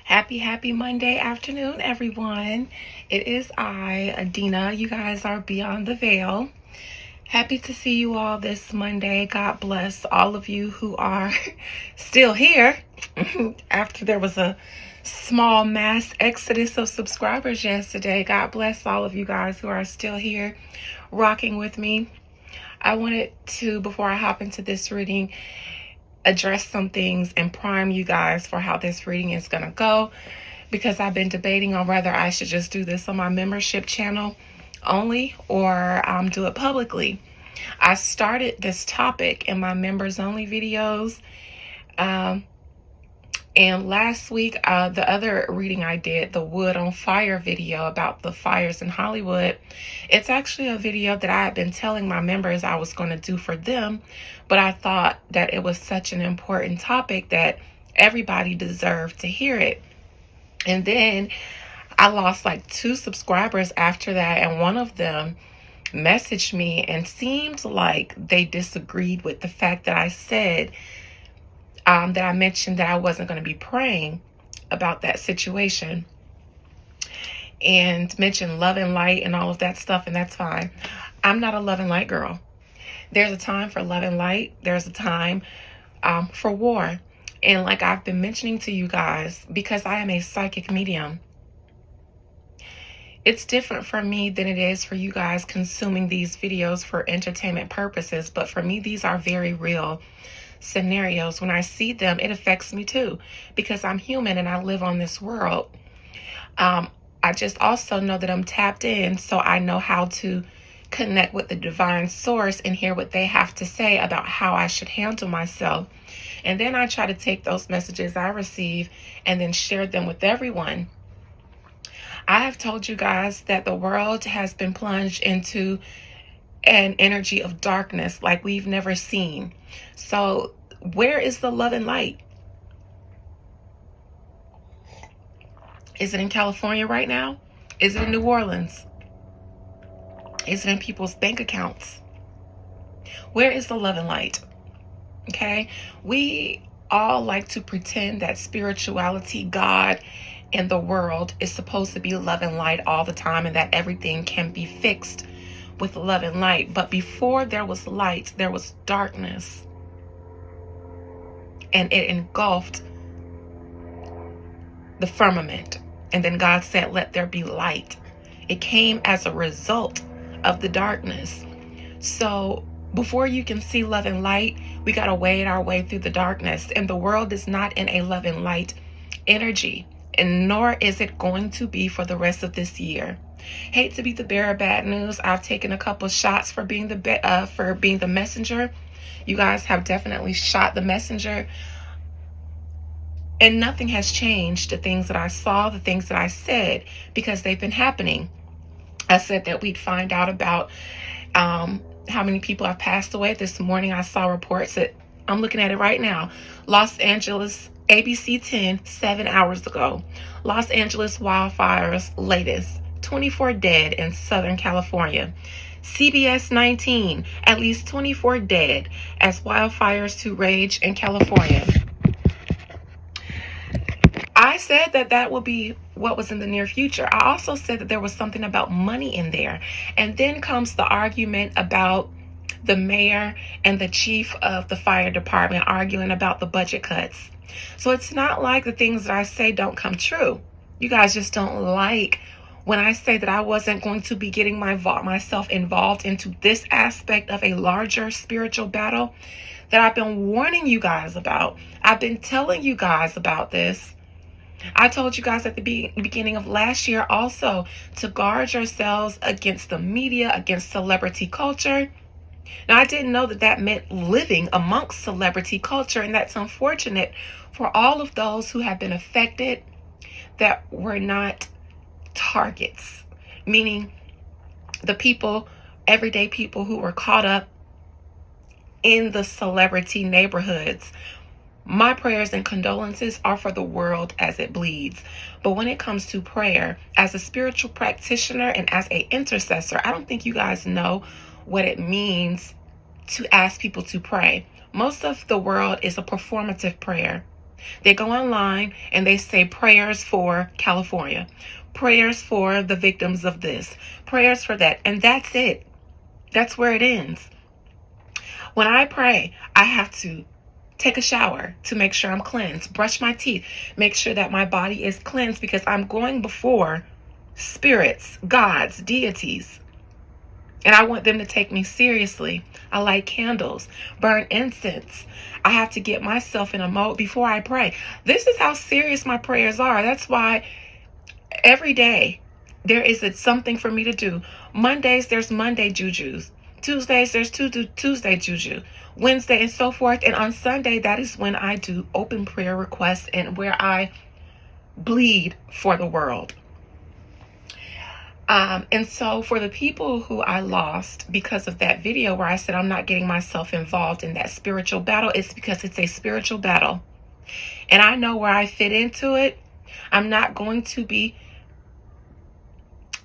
Happy Monday afternoon, everyone. It is I, Adina. You guys are beyond the veil. Happy to see you all this Monday. God bless all of you who are still here after there was a small mass exodus of subscribers yesterday. God bless all of you guys who are still here rocking with me. I wanted to, before I hop into this reading, address some things and prime you guys for how this reading is going to go, because I've been debating on whether I should just do this on my membership channel only or do it publicly. I started this topic in my members only videos, and last week the other reading I did, the wood on fire video about the fires in Hollywood, it's actually a video that I had been telling my members I was going to do for them, but I thought that it was such an important topic that everybody deserved to hear it. And then I lost like 2 subscribers after that, and one of them messaged me and seemed like they disagreed with the fact that I said that I mentioned that I wasn't going to be praying about that situation and mentioned love and light and all of that stuff, and that's fine. I'm not a love and light girl. There's a time for love and light. There's a time for war. And like I've been mentioning to you guys, because I am a psychic medium, it's different for me than it is for you guys consuming these videos for entertainment purposes. But for me, these are very real scenarios. When I see them, it affects me too, because I'm human and I live on this world. I just also know that I'm tapped in, so I know how to connect with the divine source and hear what they have to say about how I should handle myself. And then I try to take those messages I receive and then share them with everyone. I have told you guys that the world has been plunged into an energy of darkness like we've never seen. So where is the love and light? Is it in California right now? Is it in New Orleans? Is it in people's bank accounts? Where is the love and light? Okay, we all like to pretend that spirituality, God, and the world is supposed to be love and light all the time, and that everything can be fixed with love and light. But before there was light, there was darkness, and it engulfed the firmament. And then God said, let there be light. It came as a result of the darkness. So before you can see love and light, we got to wade our way through the darkness. And the world is not in a love and light energy, and nor is it going to be for the rest of this year. Hate to be the bearer of bad news. I've taken a couple shots for being the messenger. You guys have definitely shot the messenger, and nothing has changed. The things that I saw, the things that I said, because they've been happening. I said that we'd find out about how many people have passed away. This morning I saw reports that, I'm looking at it right now, Los Angeles, ABC 10, 7 hours ago. Los Angeles wildfires latest, 24 dead in Southern California. CBS 19, at least 24 dead as wildfires to rage in California. I said that that would be what was in the near future. I also said that there was something about money in there. And then comes the argument about the mayor and the chief of the fire department arguing about the budget cuts. So it's not like the things that I say don't come true. You guys just don't like when I say that I wasn't going to be getting myself involved into this aspect of a larger spiritual battle that I've been warning you guys about. I've been telling you guys about this. I told you guys at the beginning of last year also to guard yourselves against the media, against celebrity culture. Now, I didn't know that that meant living amongst celebrity culture, and that's unfortunate for all of those who have been affected that were not targets, meaning the people, everyday people who were caught up in the celebrity neighborhoods. My prayers and condolences are for the world as it bleeds. But when it comes to prayer, as a spiritual practitioner and as an intercessor, I don't think you guys know what it means to ask people to pray. Most of the world is a performative prayer. They go online and they say prayers for California, prayers for the victims of this, prayers for that, and that's it. That's where it ends. When I pray, I have to take a shower to make sure I'm cleansed, brush my teeth, make sure that my body is cleansed, because I'm going before spirits, gods, deities, and I want them to take me seriously. I light candles, burn incense. I have to get myself in a mode before I pray. This is how serious my prayers are. That's why every day there is something for me to do. Mondays, there's Monday jujus. Tuesdays, there's Tuesday juju. Wednesday, and so forth. And on Sunday, that is when I do open prayer requests and where I bleed for the world. And so for the people who I lost because of that video where I said I'm not getting myself involved in that spiritual battle, it's because it's a spiritual battle. And I know where I fit into it. I'm not going to be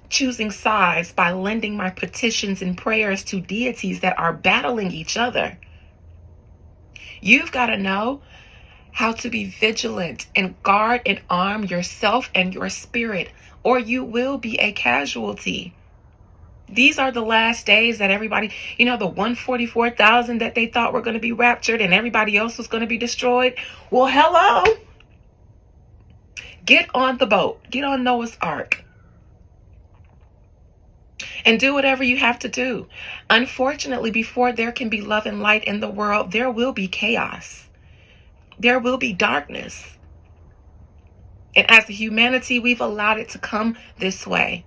choosing sides by lending my petitions and prayers to deities that are battling each other. You've got to know how to be vigilant and guard and arm yourself and your spirit, or you will be a casualty. These are the last days that everybody, the 144,000 that they thought were going to be raptured and everybody else was going to be destroyed. Well, hello. Get on the boat. Get on Noah's Ark. And do whatever you have to do. Unfortunately, before there can be love and light in the world, there will be chaos. There will be darkness. And as a humanity, we've allowed it to come this way.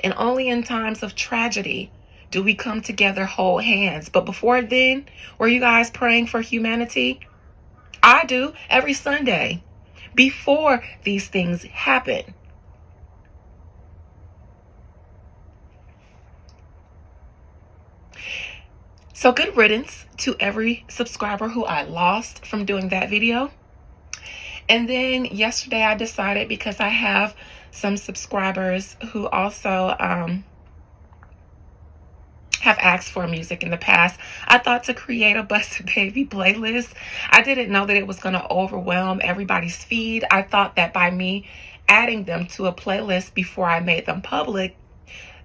And only in times of tragedy do we come together, hold hands. But before then, were you guys praying for humanity? I do every Sunday before these things happen. So good riddance to every subscriber who I lost from doing that video. And then yesterday I decided, because I have some subscribers who also have asked for music in the past, I thought to create a Busted Baby playlist. I didn't know that it was going to overwhelm everybody's feed. I thought that by me adding them to a playlist before I made them public,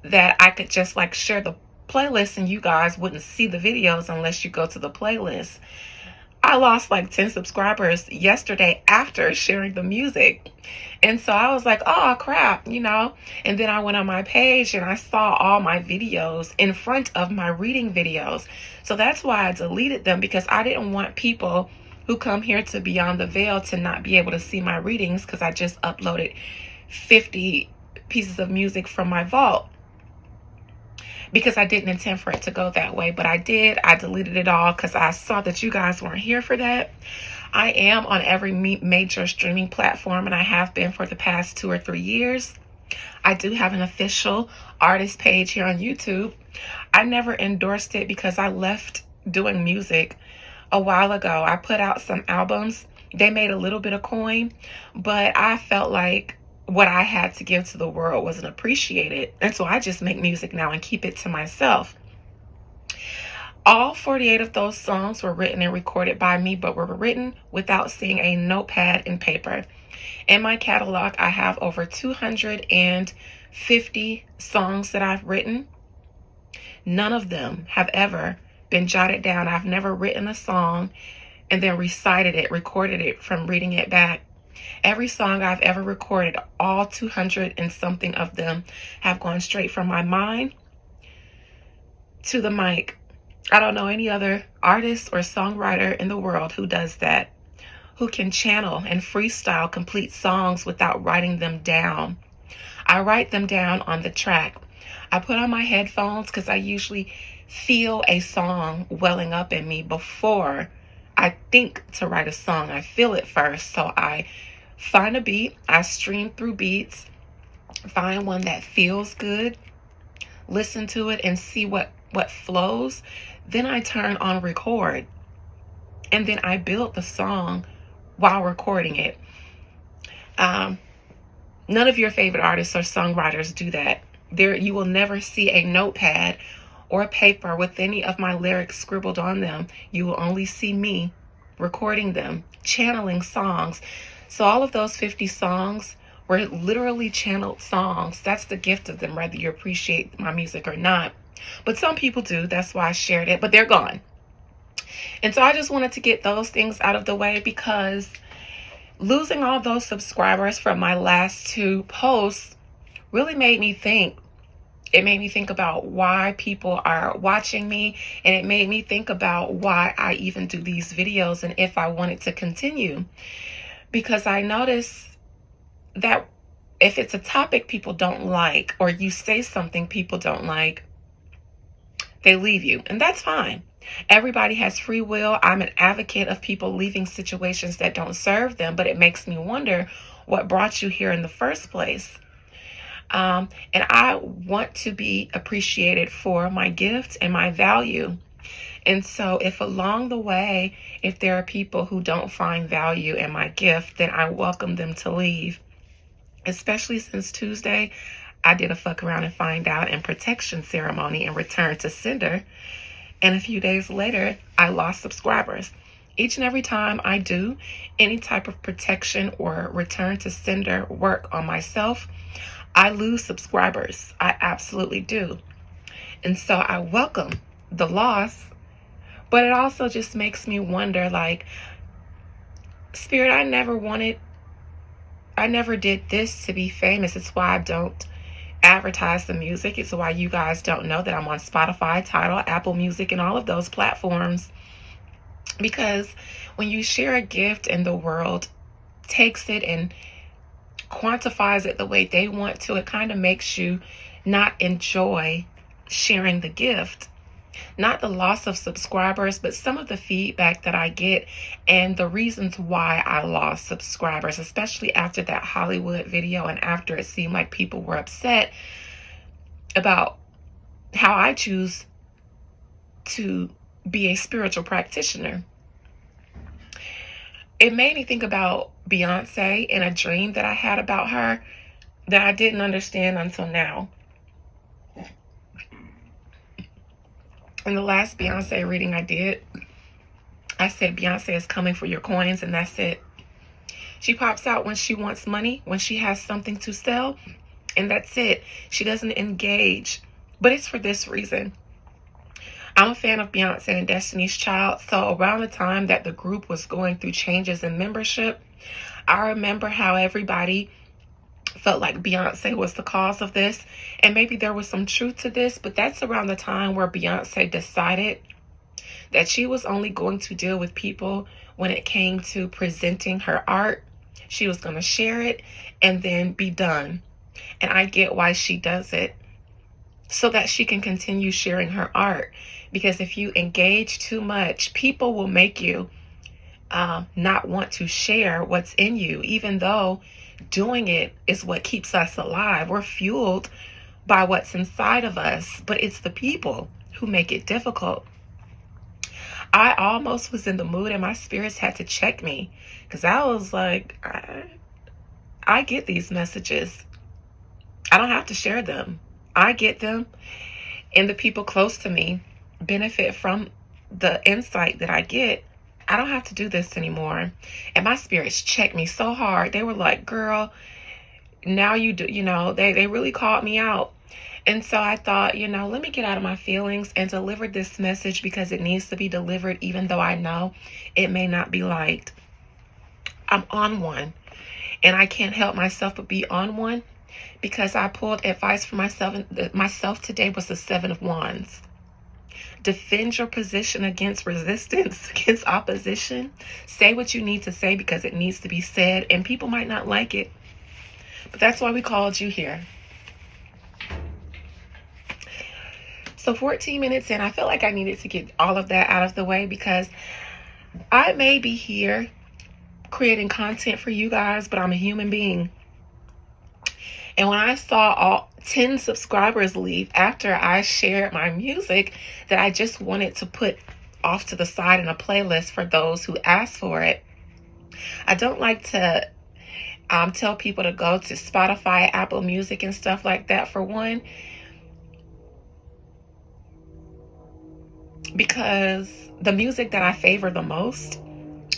that I could just share the playlist and you guys wouldn't see the videos unless you go to the playlist. I lost 10 subscribers yesterday after sharing the music. And so I was like, oh crap, and then I went on my page and I saw all my videos in front of my reading videos. So that's why I deleted them, because I didn't want people who come here to Beyond the Veil to not be able to see my readings, because I just uploaded 50 pieces of music from my vault. Because I didn't intend for it to go that way, but I did. I deleted it all because I saw that you guys weren't here for that. I am on every major streaming platform, and I have been for the past 2 or 3 years. I do have an official artist page here on YouTube. I never endorsed it because I left doing music a while ago. I put out some albums. They made a little bit of coin, but I felt like what I had to give to the world wasn't appreciated. And so I just make music now and keep it to myself. All 48 of those songs were written and recorded by me, but were written without seeing a notepad and paper. In my catalog, I have over 250 songs that I've written. None of them have ever been jotted down. I've never written a song and then recited it, recorded it from reading it back. Every song I've ever recorded, all 200 and something of them, have gone straight from my mind to the mic. I don't know any other artist or songwriter in the world who does that, who can channel and freestyle complete songs without writing them down. I write them down on the track. I put on my headphones because I usually feel a song welling up in me before I think to write a song. I feel it first. So I find a beat, I stream through beats, find one that feels good, listen to it and see what flows. Then I turn on record, and then I build the song while recording it. None of your favorite artists or songwriters do that. You will never see a notepad or paper with any of my lyrics scribbled on them. You will only see me recording them, channeling songs. So all of those 50 songs were literally channeled songs. That's the gift of them, whether you appreciate my music or not. But some people do. That's why I shared it, but they're gone. And so I just wanted to get those things out of the way, because losing all those subscribers from my last 2 posts really made me think. It made me think about why people are watching me, and it made me think about why I even do these videos and if I wanted to continue. Because I notice that if it's a topic people don't like, or you say something people don't like, they leave you, and that's fine. Everybody has free will. I'm an advocate of people leaving situations that don't serve them, but it makes me wonder what brought you here in the first place. And I want to be appreciated for my gift and my value. And so if along the way, if there are people who don't find value in my gift, then I welcome them to leave. Especially since Tuesday, I did a fuck around and find out and protection ceremony and return to sender. And a few days later, I lost subscribers. Each and every time I do any type of protection or return to sender work on myself, I lose subscribers. I absolutely do. And so I welcome the loss, but it also just makes me wonder, like, Spirit, I never did this to be famous. It's why I don't advertise the music. It's why you guys don't know that I'm on Spotify, Tidal, Apple Music, and all of those platforms. Because when you share a gift and the world takes it and quantifies it the way they want to, it kind of makes you not enjoy sharing the gift. Not the loss of subscribers, but some of the feedback that I get and the reasons why I lost subscribers, especially after that Hollywood video and after it seemed like people were upset about how I choose to be a spiritual practitioner. It made me think about Beyonce and a dream that I had about her that I didn't understand until now. In the last Beyonce reading I did, I said Beyonce is coming for your coins, and that's it. She pops out when she wants money, when she has something to sell, and that's it. She doesn't engage, but it's for this reason. I'm a fan of Beyonce and Destiny's Child, so around the time that the group was going through changes in membership, I remember how everybody felt like Beyonce was the cause of this, and maybe there was some truth to this, but that's around the time where Beyonce decided that she was only going to deal with people when it came to presenting her art. She was going to share it and then be done. And I get why she does it, so that she can continue sharing her art. Because if you engage too much, people will make you not want to share what's in you, even though doing it is what keeps us alive. We're fueled by what's inside of us, but it's the people who make it difficult. I almost was in the mood and my spirits had to check me, because I was like, I get these messages. I don't have to share them. I get them, and the people close to me benefit from the insight that I get. I don't have to do this anymore. And my spirits checked me so hard. They were like, girl, now you do, they really called me out. And so I thought, let me get out of my feelings and deliver this message, because it needs to be delivered, even though I know it may not be liked. I'm on one, and I can't help myself but be on one, because I pulled advice for myself today was the 7 of Wands. Defend your position against resistance, against opposition. Say what you need to say, because it needs to be said, and people might not like it. But that's why we called you here. So 14 minutes in, I feel like I needed to get all of that out of the way, because I may be here creating content for you guys, but I'm a human being. And when I saw all 10 subscribers leave after I shared my music that I just wanted to put off to the side in a playlist for those who asked for it, I don't like to tell people to go to Spotify, Apple Music, and stuff like that, for one, because the music that I favor the most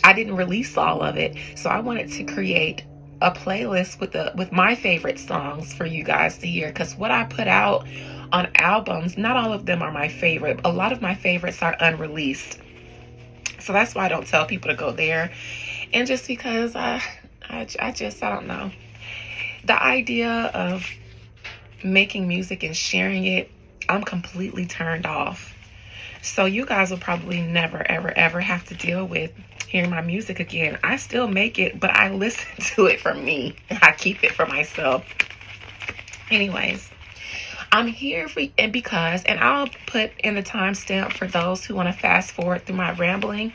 I didn't release all of it. So I wanted to create a playlist with my favorite songs for you guys to hear, because what I put out on albums, not all of them are my favorite. A lot of my favorites are unreleased. So that's why I don't tell people to go there. And just because I don't know. The idea of making music and sharing it, I'm completely turned off. So you guys will probably never, ever, ever have to deal with hearing my music again. I still make it, but I listen to it for me. I keep it for myself. Anyways, I'm here for, and I'll put in the timestamp for those who want to fast forward through my rambling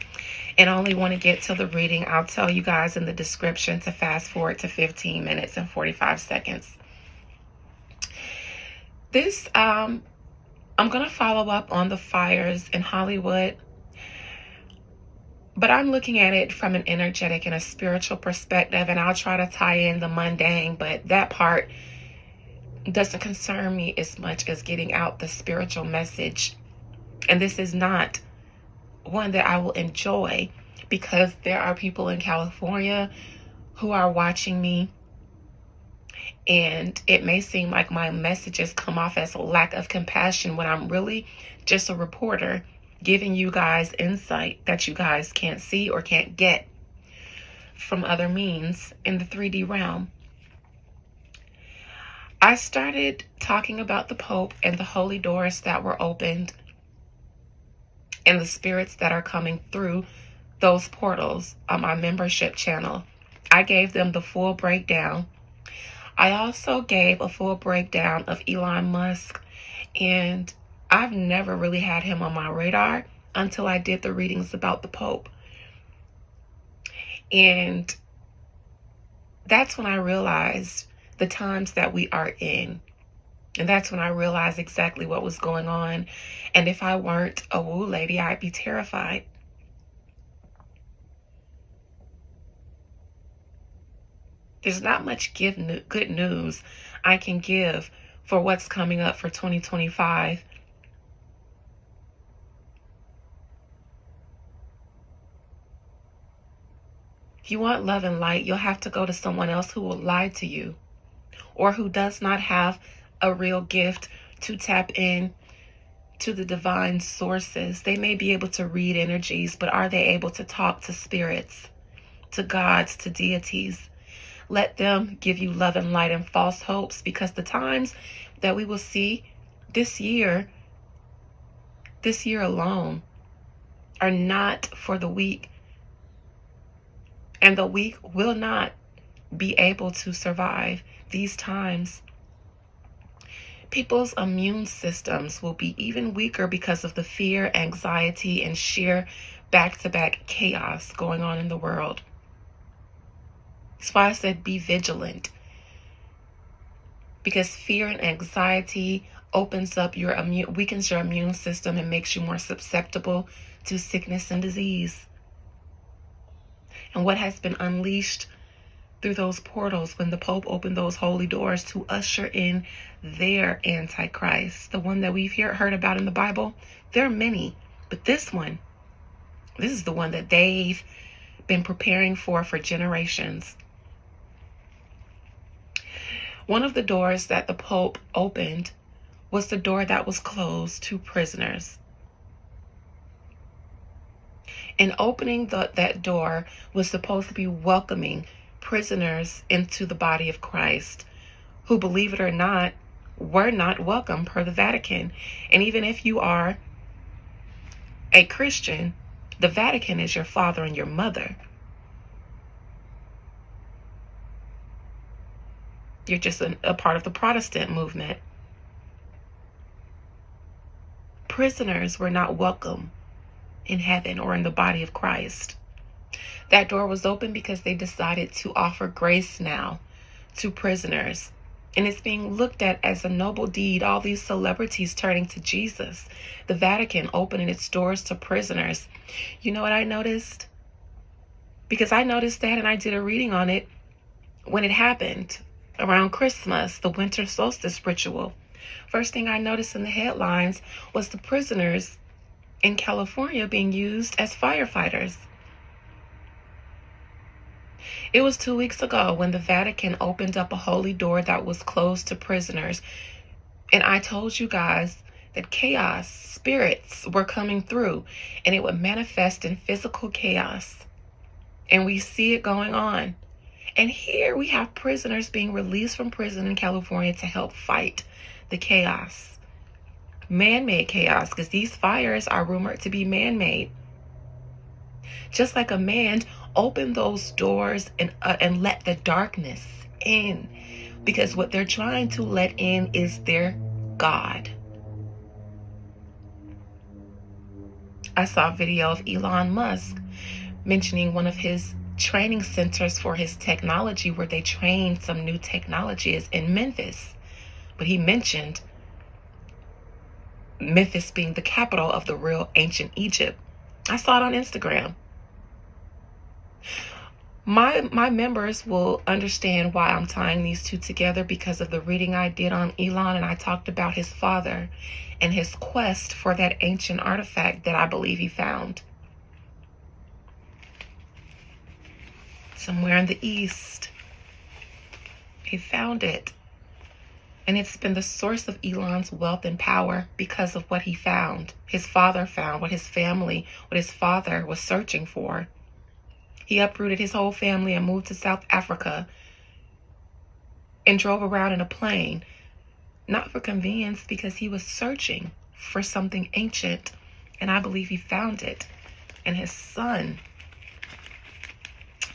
and only want to get to the reading. I'll tell you guys in the description to fast forward to 15 minutes and 45 seconds. This, I'm going to follow up on the fires in Hollywood, but I'm looking at it from an energetic and a spiritual perspective, and I'll try to tie in the mundane, but that part doesn't concern me as much as getting out the spiritual message. And this is not one that I will enjoy, because there are people in California who are watching me, and it may seem like my messages come off as a lack of compassion when I'm really just a reporter giving you guys insight that you guys can't see or can't get from other means in the 3D realm. I started talking about the Pope and the holy doors that were opened and the spirits that are coming through those portals on my membership channel. I gave them the full breakdown. I also gave a full breakdown of Elon Musk, and I've never really had him on my radar until I did the readings about the Pope. And that's when I realized the times that we are in. And that's when I realized exactly what was going on. And if I weren't a woo lady, I'd be terrified. There's not much good news I can give for what's coming up for 2025. If you want love and light, you'll have to go to someone else who will lie to you, or who does not have a real gift to tap in to the divine sources. They may be able to read energies, but are they able to talk to spirits, to gods, to deities? Let them give you love and light and false hopes, because the times that we will see this year alone, are not for the weak. And the weak will not be able to survive these times. People's immune systems will be even weaker because of the fear, anxiety, and sheer back-to-back chaos going on in the world. That's why I said be vigilant. Because fear and anxiety weakens your immune system and makes you more susceptible to sickness and disease. And what has been unleashed through those portals when the Pope opened those holy doors to usher in their Antichrist, the one that we've heard about in the Bible? There are many, but this is the one that they've been preparing for generations. One of the doors that the Pope opened was the door that was closed to prisoners. And opening that door was supposed to be welcoming prisoners into the body of Christ, who, believe it or not, were not welcome per the Vatican. And even if you are a Christian, the Vatican is your father and your mother. You're just a part of the Protestant movement. Prisoners were not welcome in heaven or in the body of Christ. That door was open because they decided to offer grace now to prisoners. And it's being looked at as a noble deed. All these celebrities turning to Jesus. The Vatican opening its doors to prisoners. You know what I noticed? Because I noticed that, and I did a reading on it when it happened around Christmas, the winter solstice ritual. First thing I noticed in the headlines was the prisoners in California being used as firefighters. It was 2 weeks ago when the Vatican opened up a holy door that was closed to prisoners. And I told you guys that chaos spirits were coming through and it would manifest in physical chaos. And we see it going on. And here we have prisoners being released from prison in California to help fight the chaos. Man-made chaos, because these fires are rumored to be man-made. Just like a man, open those doors and let the darkness in. Because what they're trying to let in is their God. I saw a video of Elon Musk mentioning one of his training centers for his technology where they train some new technologies in Memphis. But he mentioned Memphis being the capital of the real ancient Egypt. I saw it on Instagram. My members will understand why I'm tying these two together because of the reading I did on Elon, and I talked about his father and his quest for that ancient artifact that I believe he found somewhere in the East. He found it. And it's been the source of Elon's wealth and power because of what he found. His father found, what his father was searching for. He uprooted his whole family and moved to South Africa and drove around in a plane, not for convenience, because he was searching for something ancient. And I believe he found it. And his son,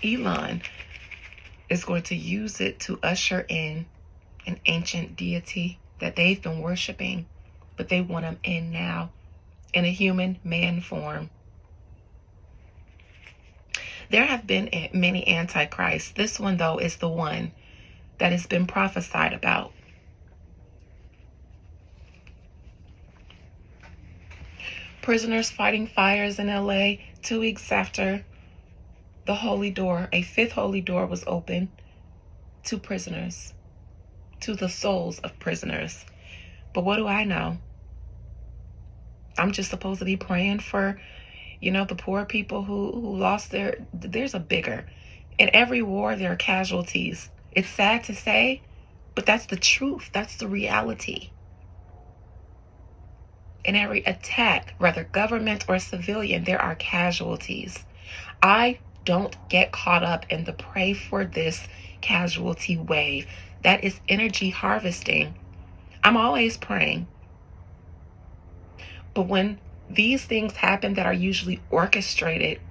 Elon, is going to use it to usher in an ancient deity that they've been worshiping, but they want him in now in a human man form. There have been many antichrists. This one, though, is the one that has been prophesied about. Prisoners fighting fires in LA 2 weeks after the holy door, a fifth holy door was opened to prisoners, to the souls of prisoners. But what do I know? I'm just supposed to be praying for, the poor people who lost there's a bigger. In every war, there are casualties. It's sad to say, but that's the truth. That's the reality. In every attack, whether government or civilian, there are casualties. I don't get caught up in the pray for this casualty wave. That is energy harvesting. I'm always praying. But when these things happen that are usually orchestrated,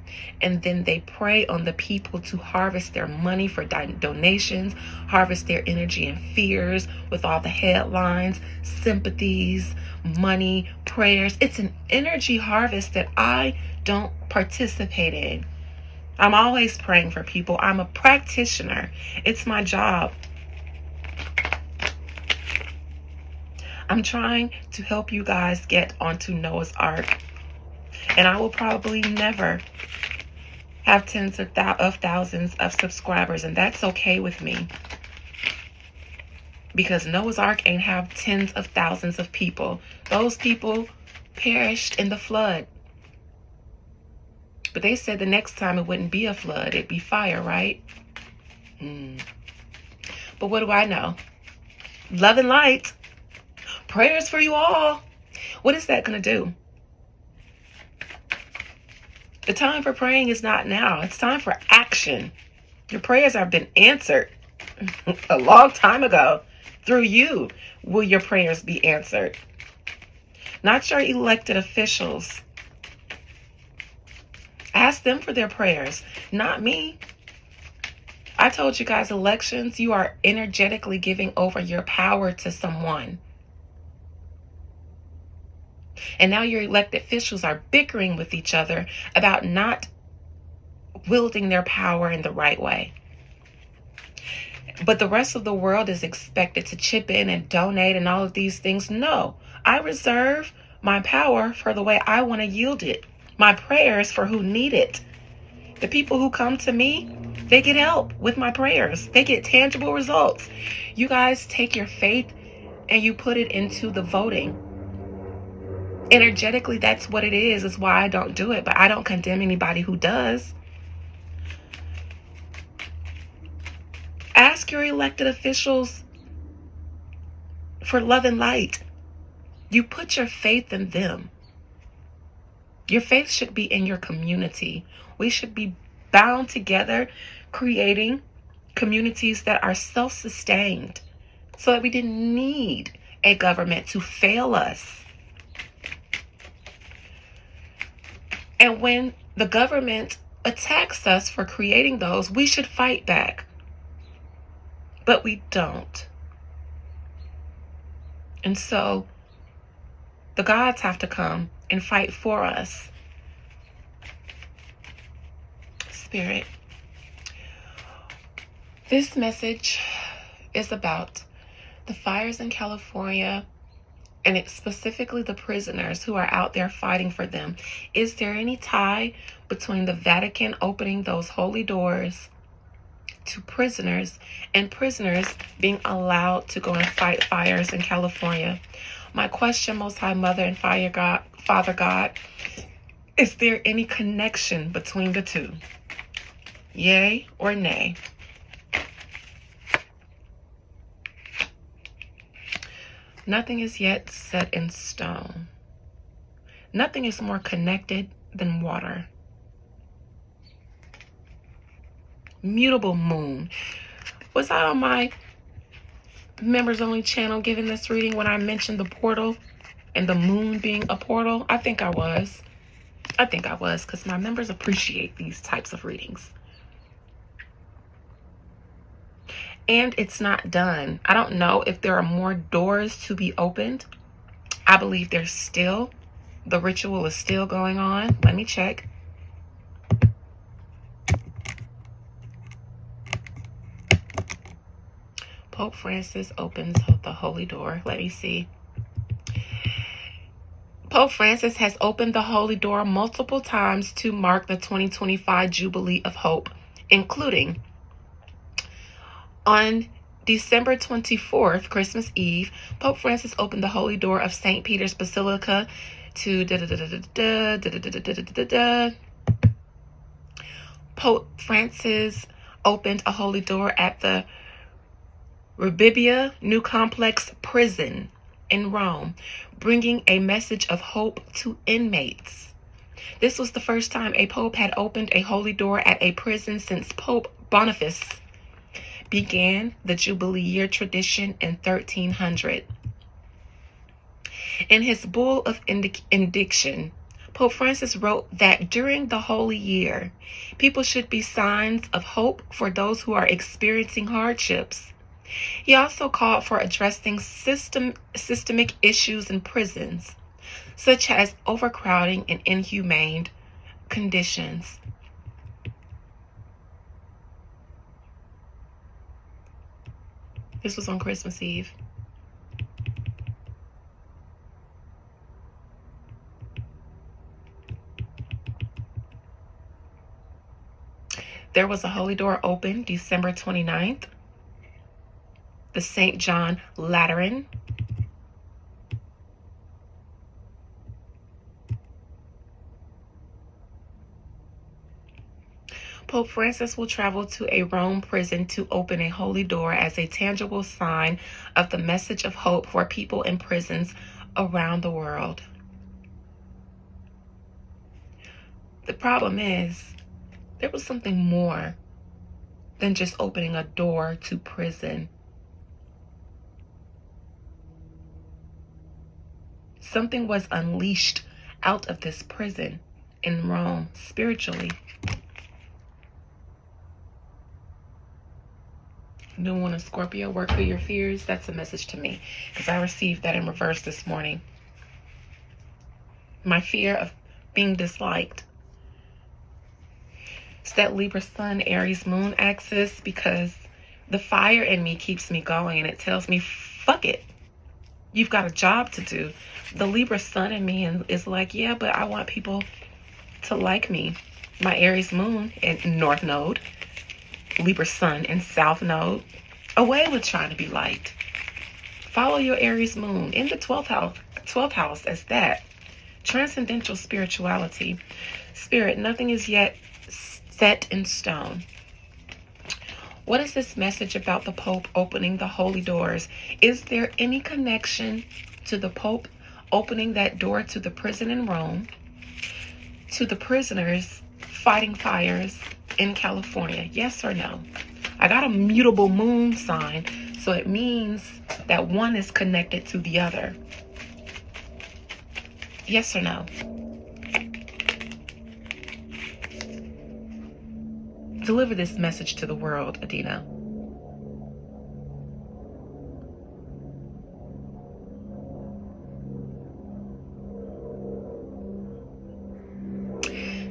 and then they prey on the people to harvest their money for donations, harvest their energy and fears with all the headlines, sympathies, money, prayers. It's an energy harvest that I don't participate in. I'm always praying for people. I'm a practitioner. It's my job. I'm trying to help you guys get onto Noah's Ark. And I will probably never have tens of thousands of subscribers. And that's okay with me. Because Noah's Ark ain't have tens of thousands of people. Those people perished in the flood. But they said the next time it wouldn't be a flood. It'd be fire, right? But what do I know? Love and light. Prayers for you all. What is that going to do? The time for praying is not now. It's time for action. Your prayers have been answered a long time ago. Through you will your prayers be answered. Not your elected officials. Ask them for their prayers, not me. I told you guys, elections, you are energetically giving over your power to someone. And now your elected officials are bickering with each other about not wielding their power in the right way. But the rest of the world is expected to chip in and donate and all of these things. No, I reserve my power for the way I want to yield it. My prayers for who need it. The people who come to me, they get help with my prayers. They get tangible results. You guys take your faith and you put it into the voting. Energetically, that's what it is. It's why I don't do it, but I don't condemn anybody who does. Ask your elected officials for love and light. You put your faith in them. Your faith should be in your community. We should be bound together, creating communities that are self-sustained so that we didn't need a government to fail us. And when the government attacks us for creating those, we should fight back. But we don't. And so the gods have to come and fight for us. Spirit, this message is about the fires in California, and it's specifically the prisoners who are out there fighting for them. Is there any tie between the Vatican opening those holy doors to prisoners and prisoners being allowed to go and fight fires in California? My question, Most High Mother and Father God, is there any connection between the two? Yay or nay? Nothing is yet set in stone. Nothing is more connected than water. Mutable moon. Was I on my members only channel giving this reading when I mentioned the portal and the moon being a portal? I think I was because my members appreciate these types of readings. And it's not done. I don't know if there are more doors to be opened. I believe the ritual is still going on. Let me check. Pope Francis opens the holy door. Let me see. Pope Francis has opened the holy door multiple times to mark the 2025 Jubilee of Hope, including on December 24th, Christmas Eve. Pope Francis opened the holy door of St. Peter's Basilica to Pope Francis opened a holy door at the Rebibbia New Complex Prison in Rome, bringing a message of hope to inmates. This was the first time a pope had opened a holy door at a prison since Pope Boniface began the Jubilee year tradition in 1300. In his bull of indiction, Pope Francis wrote that during the holy year, people should be signs of hope for those who are experiencing hardships. He also called for addressing systemic issues in prisons, such as overcrowding and inhumane conditions. This was on Christmas Eve. There was a holy door open December 29th. The St. John Lateran. Pope Francis will travel to a Rome prison to open a holy door as a tangible sign of the message of hope for people in prisons around the world. The problem is, there was something more than just opening a door to prison. Something was unleashed out of this prison in Rome spiritually. New one of Scorpio, work through your fears. That's a message to me because I received that in reverse this morning. My fear of being disliked. It's that Libra Sun, Aries Moon axis, because the fire in me keeps me going and it tells me, fuck it. You've got a job to do. The Libra Sun in me is like, yeah, but I want people to like me. My Aries Moon in North Node, Libra Sun in South Node, away with trying to be liked. Follow your Aries Moon in the 12th house as that. Transcendental spirituality. Spirit, nothing is yet set in stone. What is this message about the Pope opening the holy doors? Is there any connection to the Pope opening that door to the prison in Rome, to the prisoners fighting fires in California? Yes or no? I got a mutable moon sign, so it means that one is connected to the other. Yes or no? Deliver this message to the world, Adina.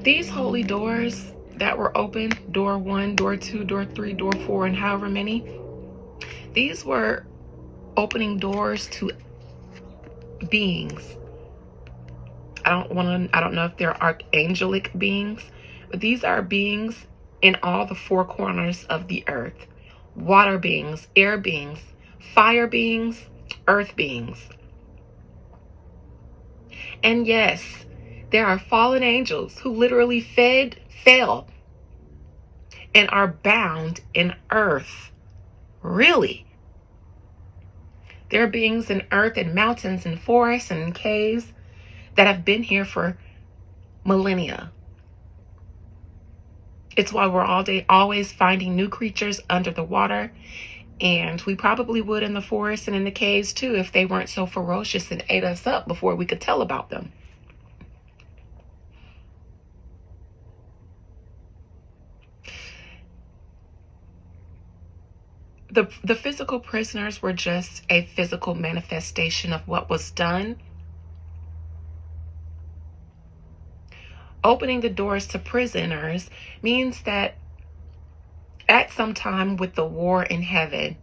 These holy doors that were open, door 1, door 2, door 3, door 4, and however many, these were opening doors to beings. I don't know if they're archangelic beings, but these are beings in all the four corners of the earth. Water beings, air beings, fire beings, earth beings. And yes, there are fallen angels who literally fell, and are bound in earth. Really? There are beings in earth and mountains and forests and caves that have been here for millennia. It's why we're always finding new creatures under the water. And we probably would in the forest and in the caves too if they weren't so ferocious and ate us up before we could tell about them. The physical prisoners were just a physical manifestation of what was done. Opening the doors to prisoners means that at some time with the war in heaven,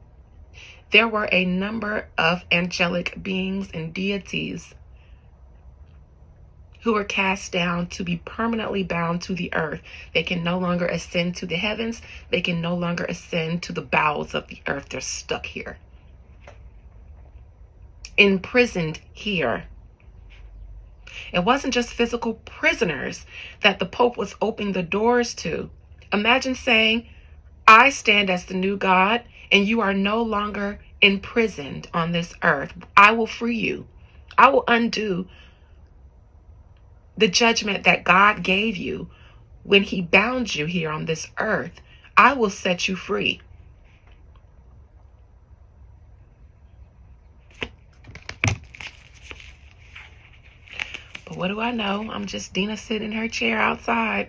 there were a number of angelic beings and deities who were cast down to be permanently bound to the earth. They can no longer ascend to the heavens. They can no longer ascend to the bowels of the earth. They're stuck here, imprisoned here. It wasn't just physical prisoners that the Pope was opening the doors to. Imagine saying, I stand as the new God, and you are no longer imprisoned on this earth. I will free you. I will undo the judgment that God gave you when he bound you here on this earth. I will set you free. But what do I know? I'm just Dina sitting in her chair outside.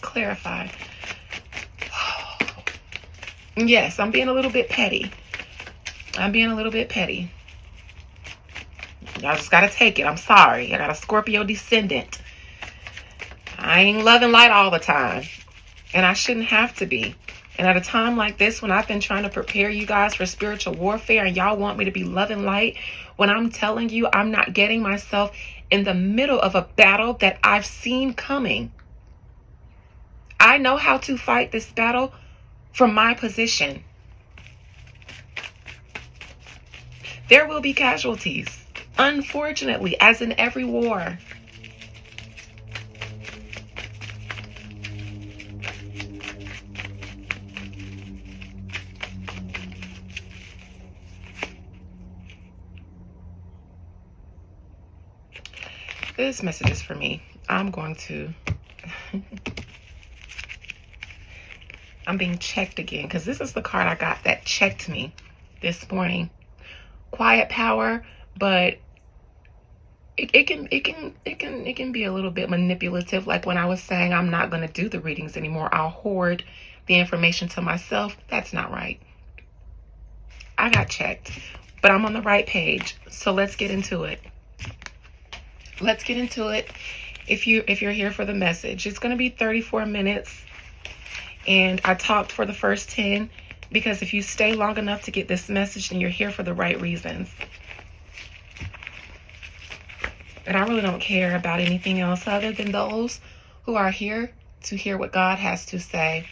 Clarify. Yes, I'm being a little bit petty. Y'all just gotta take it. I'm sorry. I got a Scorpio descendant. I ain't loving light all the time. And I shouldn't have to be. And at a time like this, when I've been trying to prepare you guys for spiritual warfare and y'all want me to be loving light, when I'm telling you I'm not getting myself in the middle of a battle that I've seen coming. I know how to fight this battle from my position. There will be casualties, unfortunately, as in every war. This message is for me. I'm being checked again because this is the card I got that checked me this morning. Quiet power, but it can be a little bit manipulative. Like when I was saying I'm not going to do the readings anymore. I'll hoard the information to myself. That's not right. I got checked, but I'm on the right page. So let's get into it. If you're here for the message, it's going to be 34 minutes. And I talked for the first 10 because if you stay long enough to get this message, then you're here for the right reasons. And I really don't care about anything else other than those who are here to hear what God has to say.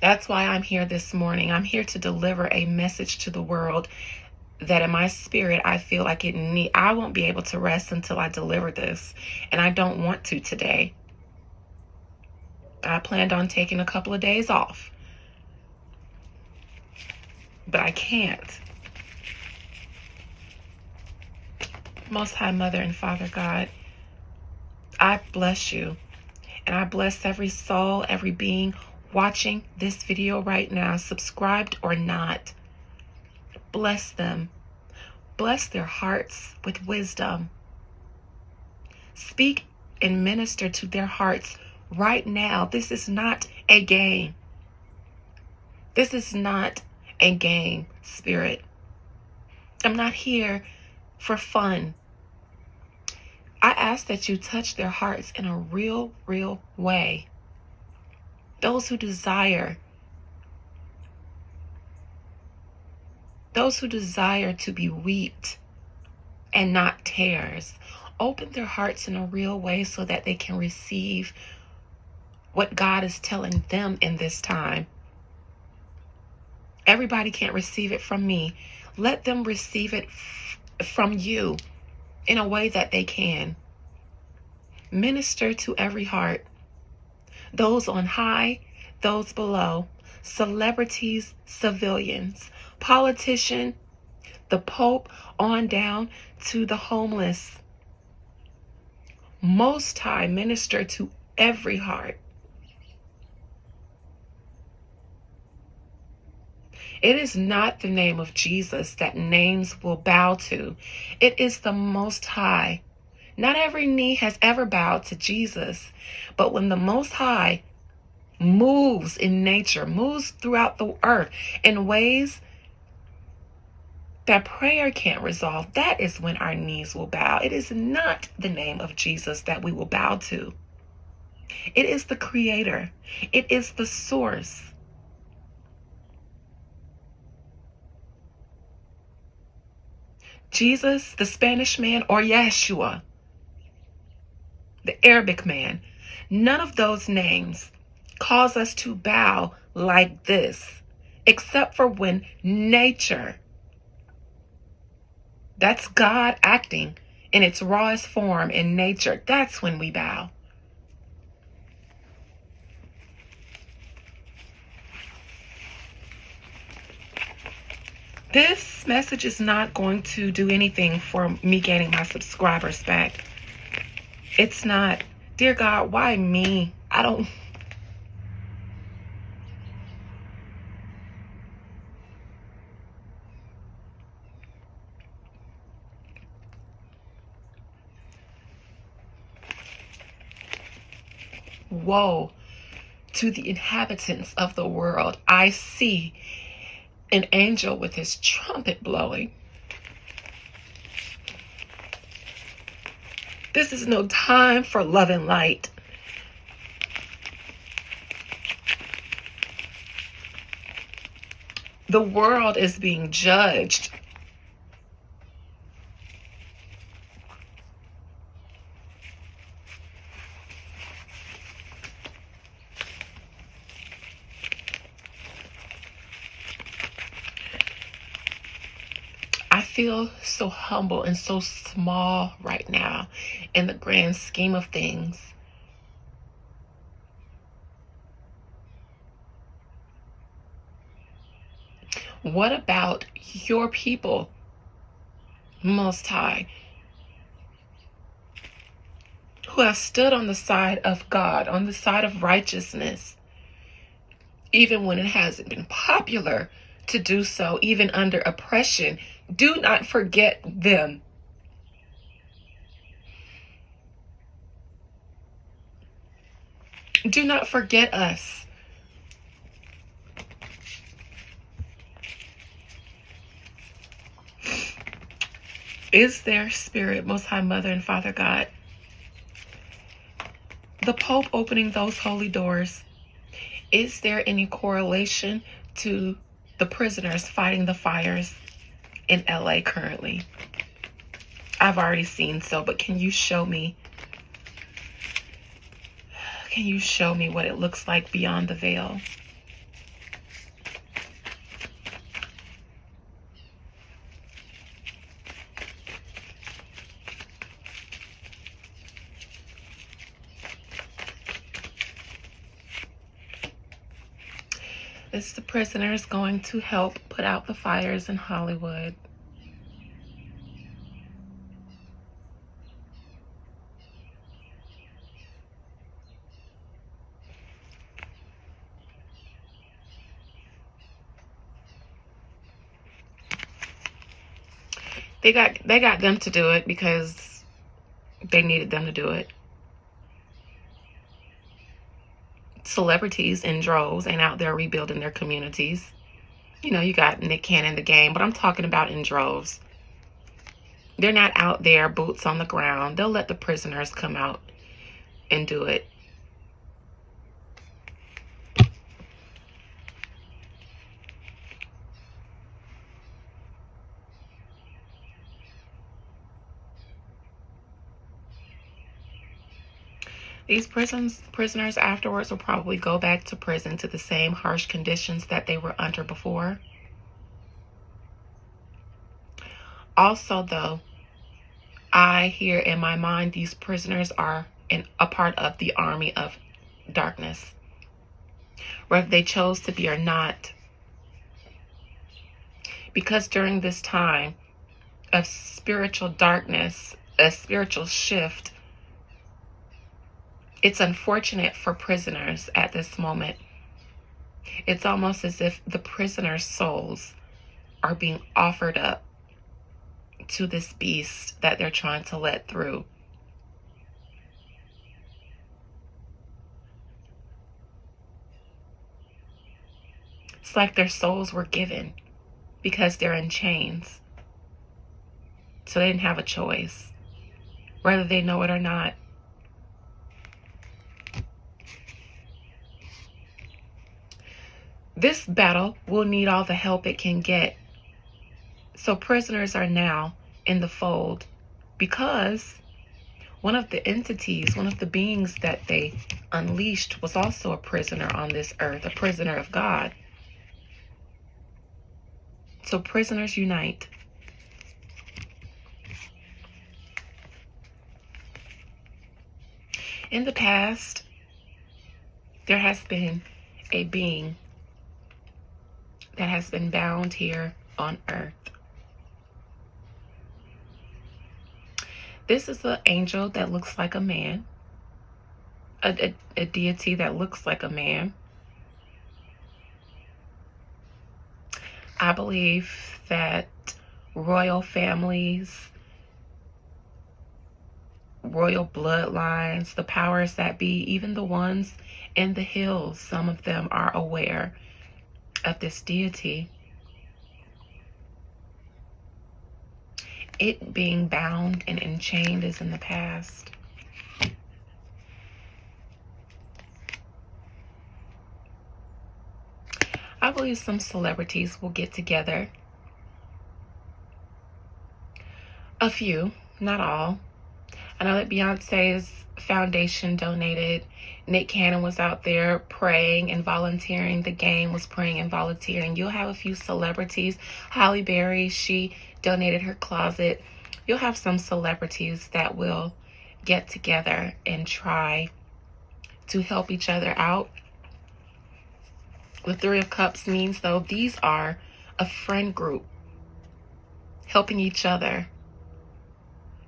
That's why I'm here this morning. I'm here to deliver a message to the world that in my spirit, I feel like I won't be able to rest until I deliver this. And I don't want to today. I planned on taking a couple of days off, but I can't. Most High Mother and Father God, I bless you. And I bless every soul, every being watching this video right now, subscribed or not. Bless them. Bless their hearts with wisdom. Speak and minister to their hearts right now. This is not a game. This is not a game, Spirit. I'm not here for fun. I ask that you touch their hearts in a real way. Those who desire to be wheat and not tares, open their hearts in a real way so that they can receive what God is telling them in this time. Everybody can't receive it from me. Let them receive it from you in a way that they can. Minister to every heart. Those on high, those below, celebrities, civilians, politician, the Pope, on down to the homeless. Most High, minister to every heart. It is not the name of Jesus that names will bow to. It is the Most High. Not every knee has ever bowed to Jesus, but when the Most High moves in nature, moves throughout the earth in ways that prayer can't resolve, that is when our knees will bow. It is not the name of Jesus that we will bow to. It is the Creator. It is the source. Jesus, the Spanish man, or Yeshua, the Arabic man, none of those names cause us to bow like this, except for when nature, that's God acting in its rawest form in nature, that's when we bow. This message is not going to do anything for me gaining my subscribers back. It's not. Dear God, why me? I don't. Woe to the inhabitants of the world. I see an angel with his trumpet blowing. This is no time for love and light. The world is being judged. I feel so humble and so small right now in the grand scheme of things. What about your people, Most High, who have stood on the side of God, on the side of righteousness, even when it hasn't been popular to do so, even under oppression? Do not forget them. Do not forget us. Is there, Spirit, Most High Mother and Father God, the Pope opening those holy doors, is there any correlation to the prisoners fighting the fires in LA currently? I've already seen so, but can you show me? Can you show me what it looks like beyond the veil? It's the prisoners going to help put out the fires in Hollywood. They got them to do it because they needed them to do it. Celebrities in droves ain't out there rebuilding their communities. You know, you got Nick Cannon, the game, but I'm talking about in droves. They're not out there boots on the ground. They'll let the prisoners come out and do it. These prisoners afterwards will probably go back to prison to the same harsh conditions that they were under before. Also, though, I hear in my mind these prisoners are a part of the army of darkness. Whether they chose to be or not. Because during this time of spiritual darkness, a spiritual shift, it's unfortunate for prisoners at this moment. It's almost as if the prisoners' souls are being offered up to this beast that they're trying to let through. It's like their souls were given because they're in chains. So they didn't have a choice, whether they know it or not. This battle will need all the help it can get. So prisoners are now in the fold because one of the entities, one of the beings that they unleashed was also a prisoner on this earth, a prisoner of God. So prisoners unite. In the past, there has been a being that has been bound here on earth. This is an angel that looks like a man, a deity that looks like a man. I believe that royal families, royal bloodlines, the powers that be, even the ones in the hills, some of them are aware of this deity. It being bound and enchained is in the past. I believe some celebrities will get together. A few, not all. I know that Beyonce's foundation donated. Nick Cannon was out there praying and volunteering. The game was praying and volunteering. You'll have a few celebrities. Halle Berry, she donated her closet. You'll have some celebrities that will get together and try to help each other out. The Three of Cups means, though, these are a friend group helping each other.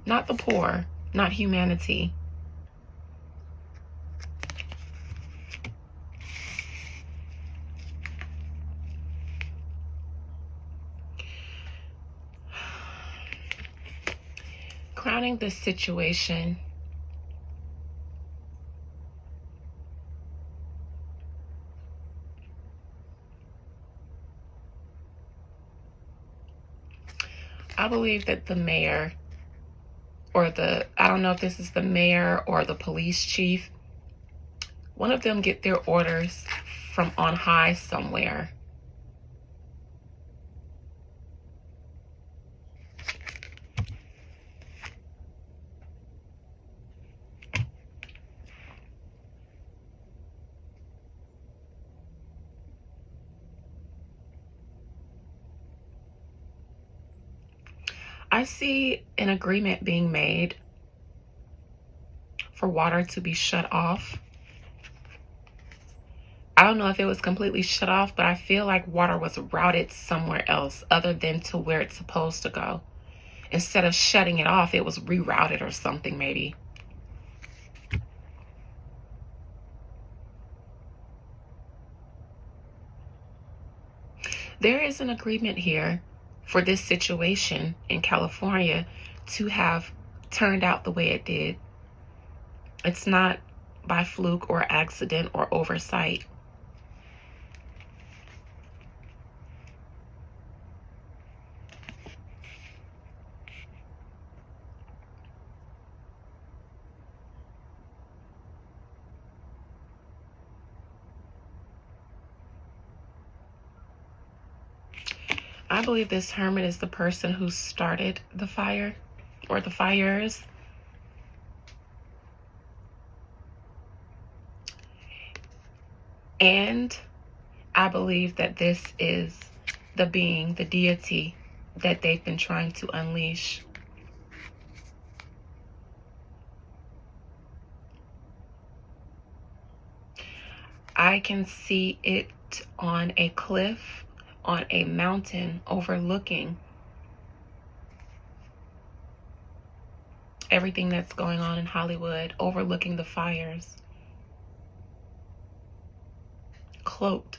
Not the poor, not humanity. Crowning this situation, I believe that the mayor or I don't know if this is the mayor or the police chief, one of them get their orders from on high somewhere. I see an agreement being made for water to be shut off. I don't know if it was completely shut off, but I feel like water was routed somewhere else other than to where it's supposed to go. Instead of shutting it off, it was rerouted or something maybe. There is an agreement here for this situation in California to have turned out the way it did. It's not by fluke or accident or oversight. I believe this hermit is the person who started the fire or the fires. And I believe that this is the being, the deity that they've been trying to unleash. I can see it on a cliff, on a mountain, overlooking everything that's going on in Hollywood, overlooking the fires. Cloaked,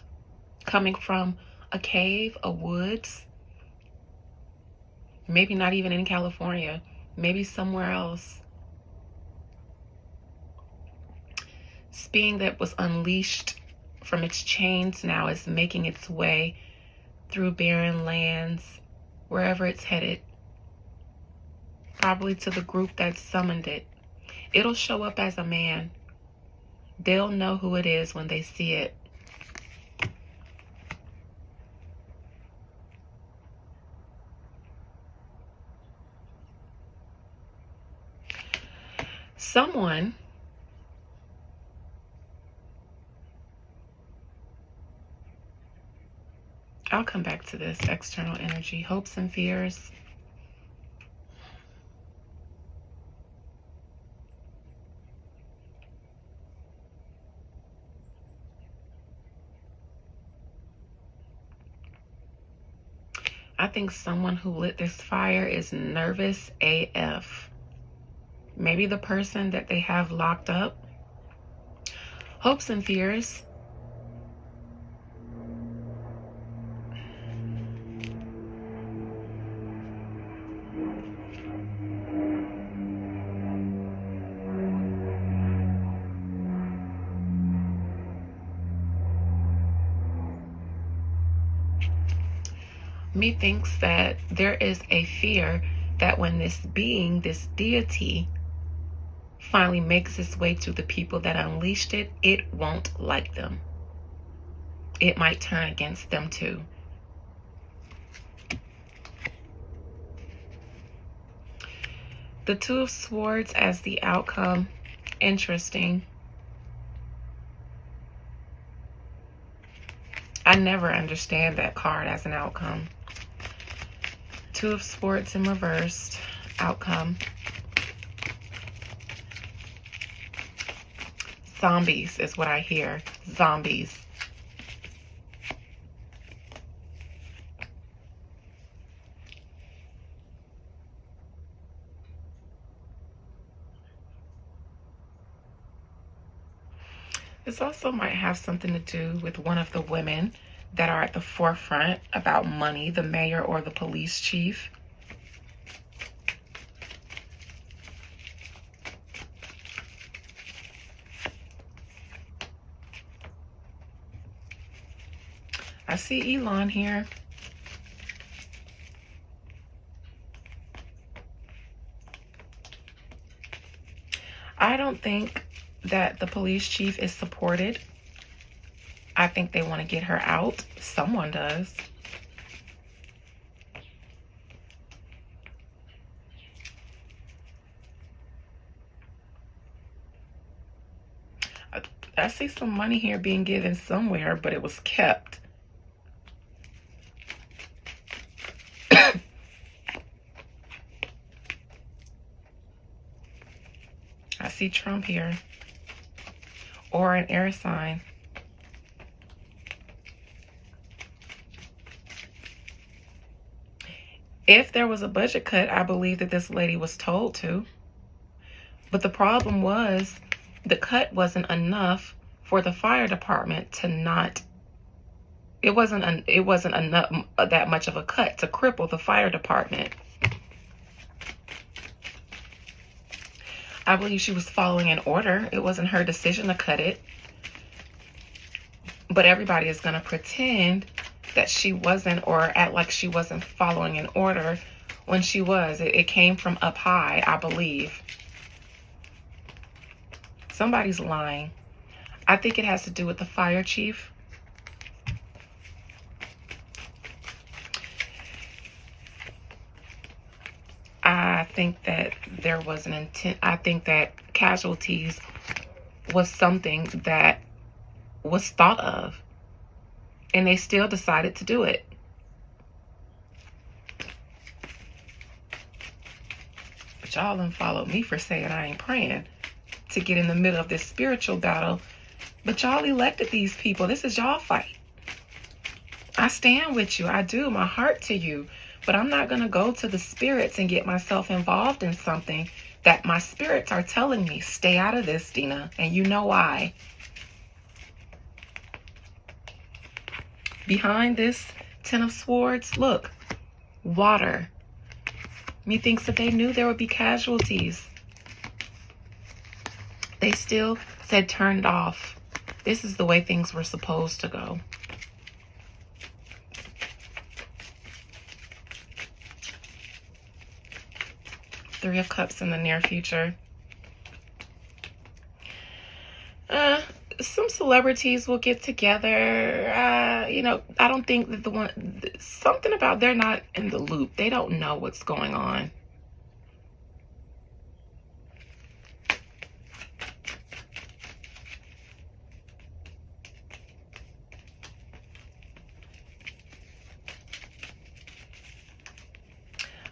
coming from a cave, a woods, maybe not even in California, maybe somewhere else. This being that was unleashed from its chains now is making its way through barren lands, wherever it's headed, probably to the group that summoned it. It'll show up as a man. They'll know who it is when they see it. Someone I'll come back to this external energy, hopes and fears. I think someone who lit this fire is nervous AF. Maybe the person that they have locked up. Hopes and fears. Me thinks that there is a fear that when this being, this deity, finally makes its way to the people that unleashed it, it won't like them. It might turn against them too. The Two of Swords as the outcome, interesting. I never understand that card as an outcome. Two of Swords in reversed, outcome. Zombies is what I hear. Zombies. This also might have something to do with one of the women that are at the forefront about money, the mayor or the police chief. I see Elon here. I don't think that the police chief is supported. I think they want to get her out. Someone does. I see some money here being given somewhere, but it was kept. I see Trump here. Or an air sign. If there was a budget cut, I believe that this lady was told to. But the problem was the cut wasn't enough for the fire department to not, it wasn't enough, that much of a cut to cripple the fire department. I believe she was following an order. It wasn't her decision to cut it. But everybody is going to pretend that she wasn't, or act like she wasn't following an order when she was. It came from up high, I believe. Somebody's lying. I think it has to do with the fire chief. I think that there was an intent. I think that casualties was something that was thought of, and they still decided to do it. But y'all done followed me for saying I ain't praying to get in the middle of this spiritual battle. But y'all elected these people. This is y'all fight. I stand with you. I do. My heart to you. But I'm not going to go to the spirits and get myself involved in something that my spirits are telling me, stay out of this, Dina. And you know why. Behind this Ten of Swords, look, water. Methinks that they knew there would be casualties. They still said turn it off. This is the way things were supposed to go. Three of Cups in the near future. Some celebrities will get together. You know, I don't think that something about they're not in the loop. They don't know what's going on.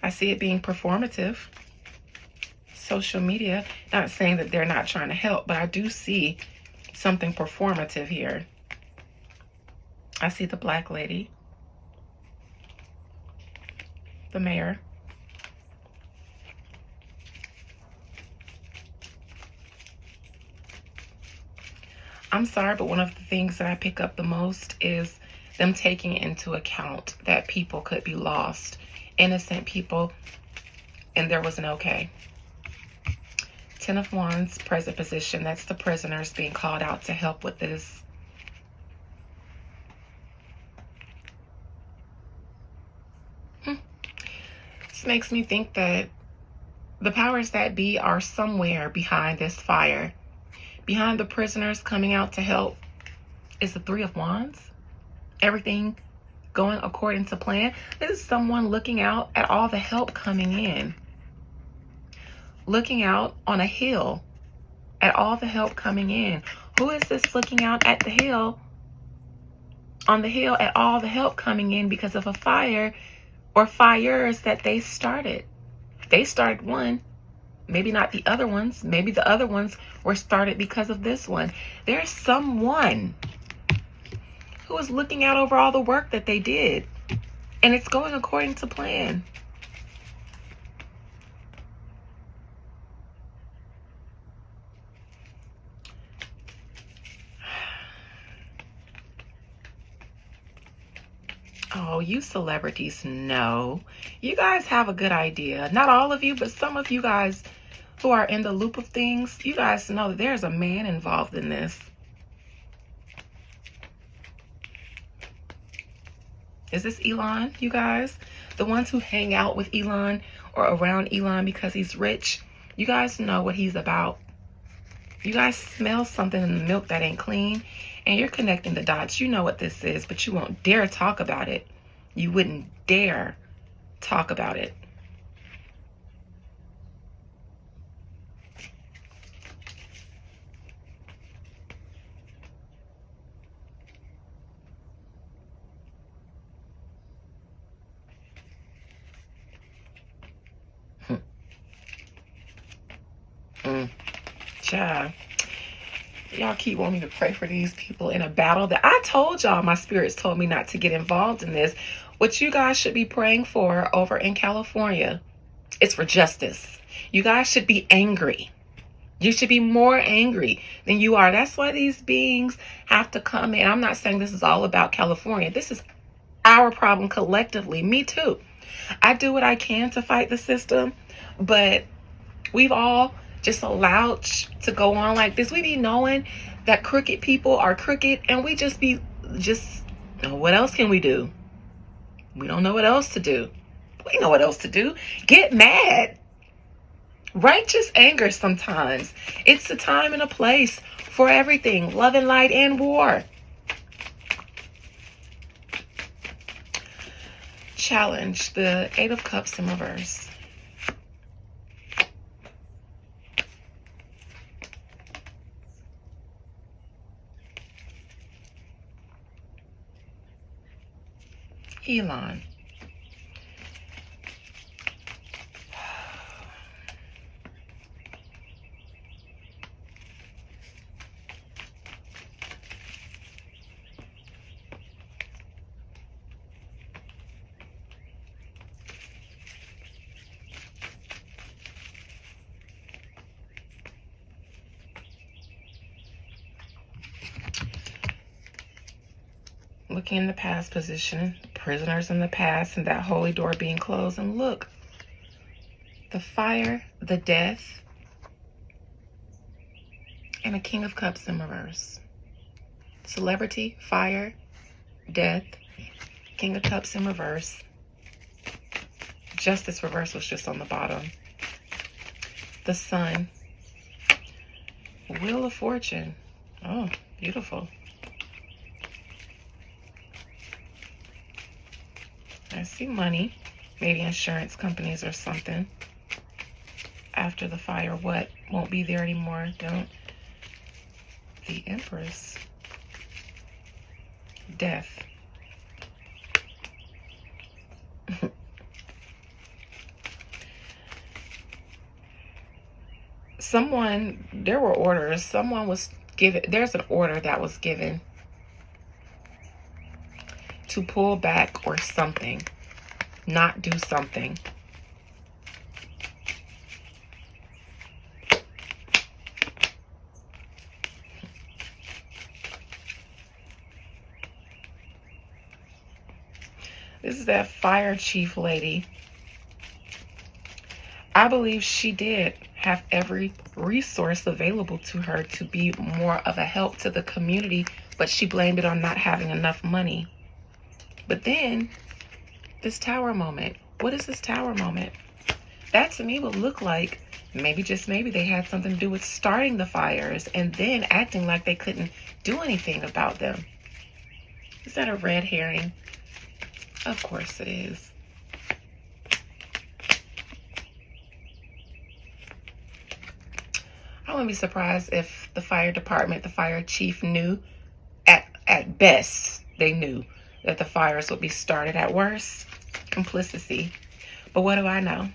I see it being performative. Social media, not saying that they're not trying to help, but I do see something performative here. I see the black lady, the mayor. I'm sorry, but one of the things that I pick up the most is them taking into account that people could be lost, innocent people, and there was an okay. Ten of Wands, present position. That's the prisoners being called out to help with this. This makes me think that the powers that be are somewhere behind this fire. Behind the prisoners coming out to help is the Three of Wands. Everything going according to plan. This is someone looking out at all the help coming in. Looking out on a hill at all the help coming in. Who is this looking out at the hill? On the hill at all the help coming in because of a fire or fires that they started. They started one. Maybe not the other ones. Maybe the other ones were started because of this one. There's someone who is looking out over all the work that they did. And it's going according to plan. Oh, you celebrities know. You guys have a good idea. Not all of you, but some of you guys who are in the loop of things, you guys know that there's a man involved in this. Is this Elon, you guys? The ones who hang out with Elon or around Elon because he's rich, you guys know what he's about. You guys smell something in the milk that ain't clean, and you're connecting the dots. You know what this is, but you won't dare talk about it. You wouldn't dare talk about it. Child. Y'all keep wanting me to pray for these people in a battle that I told y'all my spirits told me not to get involved in this. What you guys should be praying for over in California is for justice. You guys should be angry. You should be more angry than you are. That's why these beings have to come in. I'm not saying this is all about California. This is our problem collectively. Me too. I do what I can to fight the system, but we've all just allowed to go on like this. We be knowing that crooked people are crooked, and we just what else can we do? We don't know what else to do. We know what else to do. Get mad. Righteous anger sometimes. It's a time and a place for everything. Love and light and war. Challenge, the Eight of Cups in reverse. Elon. Looking in the past position, prisoners in the past, and that holy door being closed. And look, the fire, the death, and a King of Cups in reverse. Celebrity, fire, death, King of Cups in reverse. Justice reverse was just on the bottom. The Sun. Wheel of Fortune. Oh, beautiful. I see money, maybe insurance companies or something. After the fire, what won't be there anymore? Don't. The Empress. Death. There were orders. Someone was given, there's an order that was given to pull back or something, not do something. This is that fire chief lady. I believe she did have every resource available to her to be more of a help to the community, but she blamed it on not having enough money. But then, this tower moment. What is this tower moment? That to me would look like maybe, just maybe, they had something to do with starting the fires and then acting like they couldn't do anything about them. Is that a red herring? Of course it is. I wouldn't be surprised if the fire department, the fire chief knew, at best, they knew that the fires would be started. At worst, complicity. But what do I know?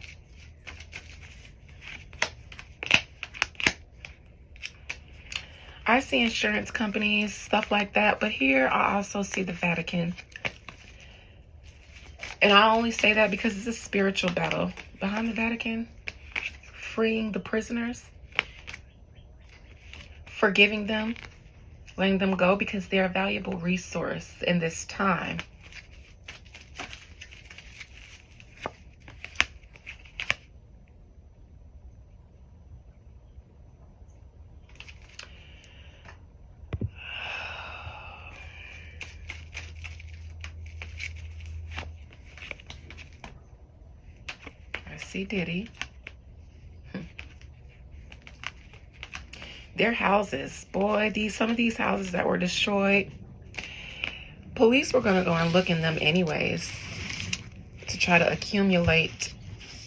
I see insurance companies, stuff like that, but here I also see the Vatican. And I only say that because it's a spiritual battle behind the Vatican, freeing the prisoners, forgiving them, letting them go because they're a valuable resource in this time. I see Diddy. Their houses, boy, some of these houses that were destroyed, police were going to go and look in them anyways to try to accumulate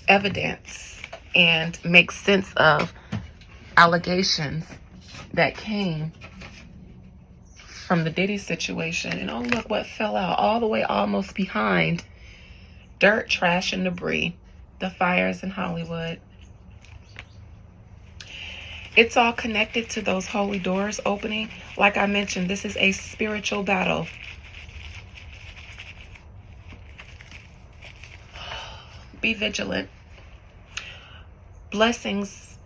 evidence and make sense of allegations that came from the Diddy situation. And oh, look what fell out all the way almost behind. Dirt, trash, and debris. The fires in Hollywood. It's all connected to those holy doors opening. Like I mentioned, this is a spiritual battle. Be vigilant. Blessings,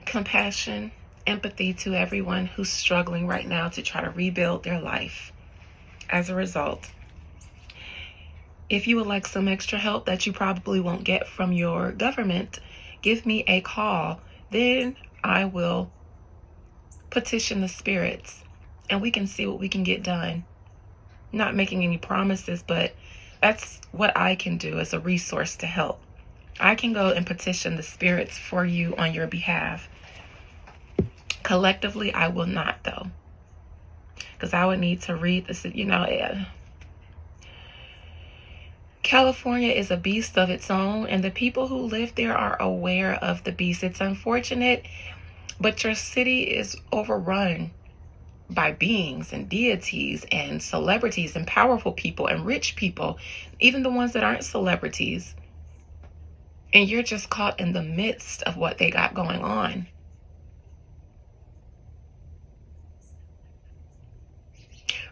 compassion, empathy to everyone who's struggling right now to try to rebuild their life as a result. If you would like some extra help that you probably won't get from your government, give me a call. Then I will petition the spirits and we can see what we can get done. Not making any promises, but that's what I can do as a resource to help. I can go and petition the spirits for you on your behalf. Collectively, I will not, though, because I would need to read this, California is a beast of its own, and the people who live there are aware of the beast. It's unfortunate, but your city is overrun by beings and deities and celebrities and powerful people and rich people, even the ones that aren't celebrities. And you're just caught in the midst of what they got going on.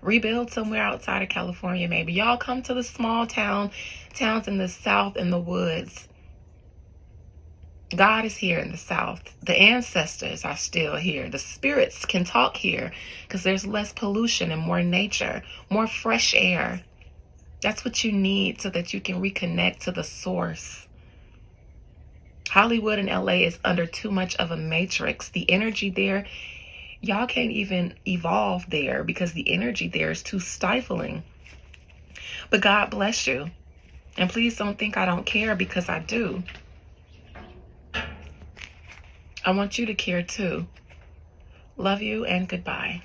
Rebuild somewhere outside of California, maybe. Y'all come to the small towns in the South, in the woods. God is here in the South. The ancestors are still here. The spirits can talk here because there's less pollution and more nature, more fresh air. That's what you need so that you can reconnect to the source. Hollywood and LA is under too much of a matrix. The energy there, y'all can't even evolve there because the energy there is too stifling. But God bless you. And please don't think I don't care, because I do. I want you to care too. Love you and goodbye.